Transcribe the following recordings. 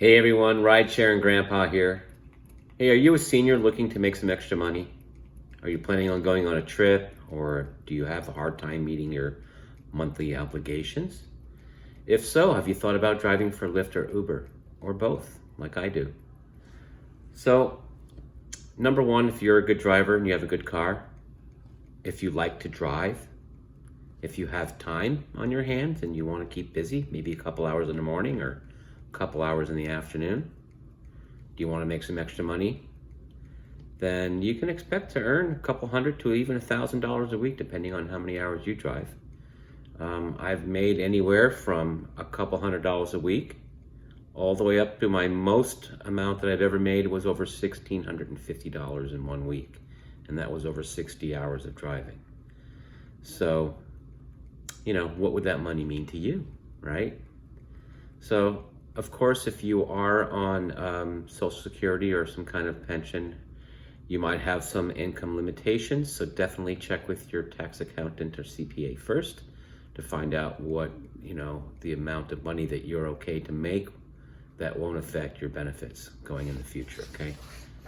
Hey everyone, RideShare'n Grandpa here. Hey, are you a senior looking to make some extra money? Are you planning on going on a trip, or do you have a hard time meeting your monthly obligations? If so, have you thought about driving for Lyft or Uber, or both, like I do? So, number one, if you're a good driver and you have a good car, if you like to drive, if you have time on your hands and you want to keep busy, maybe a couple hours in the morning or a couple hours in the afternoon, do you want to make some extra money? Then you can expect to earn a couple hundred to even $1,000 a week, depending on how many hours you drive. I've made anywhere from a couple $100s a week all the way up to my most amount that I've ever made was over $1,650 in 1 week. And that was over 60 hours of driving. So, what would that money mean to you, right? So, of course, if you are on Social Security or some kind of pension, you might have some income limitations. So definitely check with your tax accountant or CPA first to find out what, the amount of money that you're okay to make that won't affect your benefits going in the future, okay?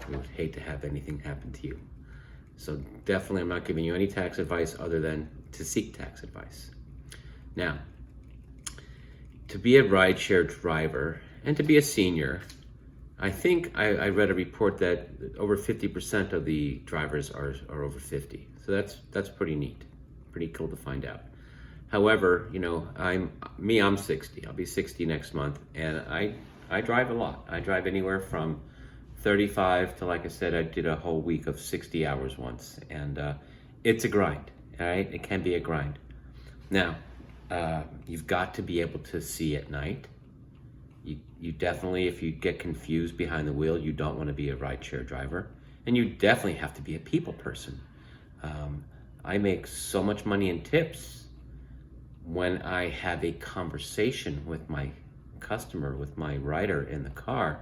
We would hate to have anything happen to you. So definitely I'm not giving you any tax advice other than to seek tax advice. Now, to be a rideshare driver and to be a senior, I think I read a report that over 50% of the drivers are over 50. So that's pretty neat, pretty cool to find out. However, I'm 60. I'll be 60 next month, and I drive a lot. I drive anywhere from 35 to, like I said, I did a whole week of 60 hours once, and it's a grind, all right? It can be a grind. Now, you've got to be able to see at night. You definitely, if you get confused behind the wheel, you don't want to be a rideshare driver. And you definitely have to be a people person. I make so much money in tips when I have a conversation with my customer, with my rider in the car,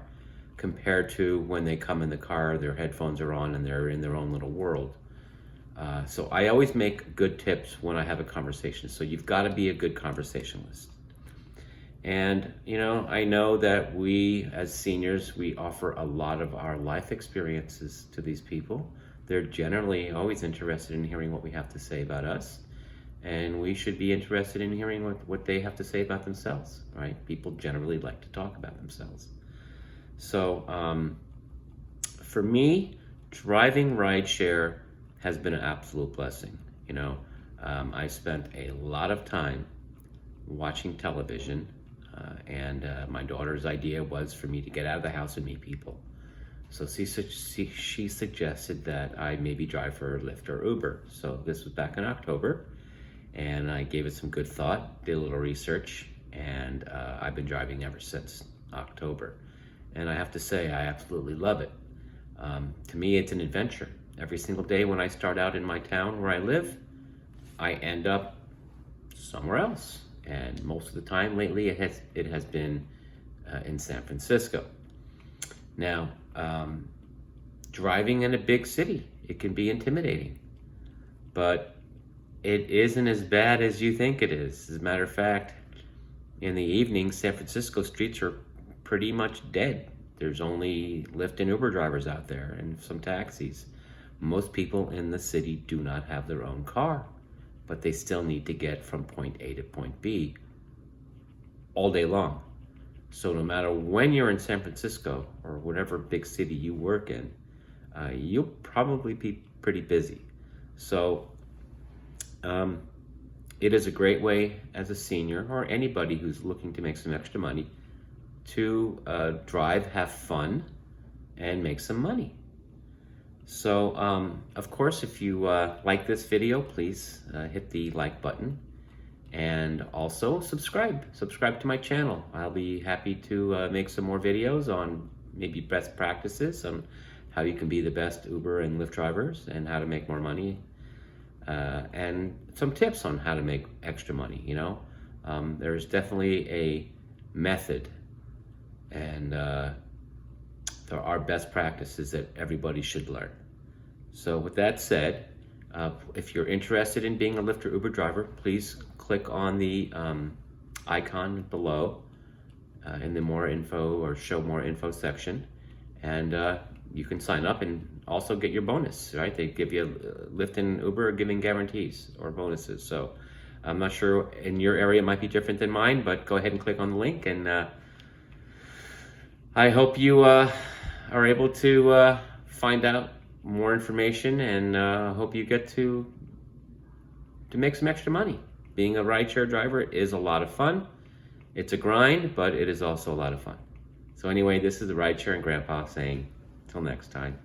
compared to when they come in the car, their headphones are on and they're in their own little world. So I always make good tips when I have a conversation. So you've got to be a good conversationalist. And, I know that we as seniors, we offer a lot of our life experiences to these people. They're generally always interested in hearing what we have to say about us. And we should be interested in hearing what they have to say about themselves, right? People generally like to talk about themselves. So for me, driving rideshare has been an absolute blessing. I spent a lot of time watching television, and my daughter's idea was for me to get out of the house and meet people. So she suggested that I maybe drive for Lyft or Uber. So this was back in October, and I gave it some good thought, did a little research, and I've been driving ever since October. And I have to say, I absolutely love it. To me, it's an adventure. Every single day when I start out in my town where I live, I end up somewhere else. And most of the time lately, it has been in San Francisco. Now, driving in a big city, it can be intimidating, but it isn't as bad as you think it is. As a matter of fact, in the evening, San Francisco streets are pretty much dead. There's only Lyft and Uber drivers out there and some taxis. Most people in the city do not have their own car, but they still need to get from point A to point B all day long. So no matter when you're in San Francisco or whatever big city you work in, you'll probably be pretty busy. So it is a great way as a senior or anybody who's looking to make some extra money to drive, have fun, and make some money. So, of course, if you like this video, please hit the like button, and also subscribe to my channel. I'll be happy to make some more videos on maybe best practices on how you can be the best Uber and Lyft drivers and how to make more money, and some tips on how to make extra money. There's definitely a method, and there are best practices that everybody should learn. So with that said, if you're interested in being a Lyft or Uber driver, please click on the icon below in the more info or show more info section, and you can sign up and also get your bonus, right? They give you Lyft and Uber are giving guarantees or bonuses. So I'm not sure in your area it might be different than mine, but go ahead and click on the link, and I hope you are able to find out more information, and hope you get to make some extra money. Being a rideshare driver is a lot of fun. It's a grind, but it is also a lot of fun. So anyway, this is the RideShare'n Grandpa saying, till next time.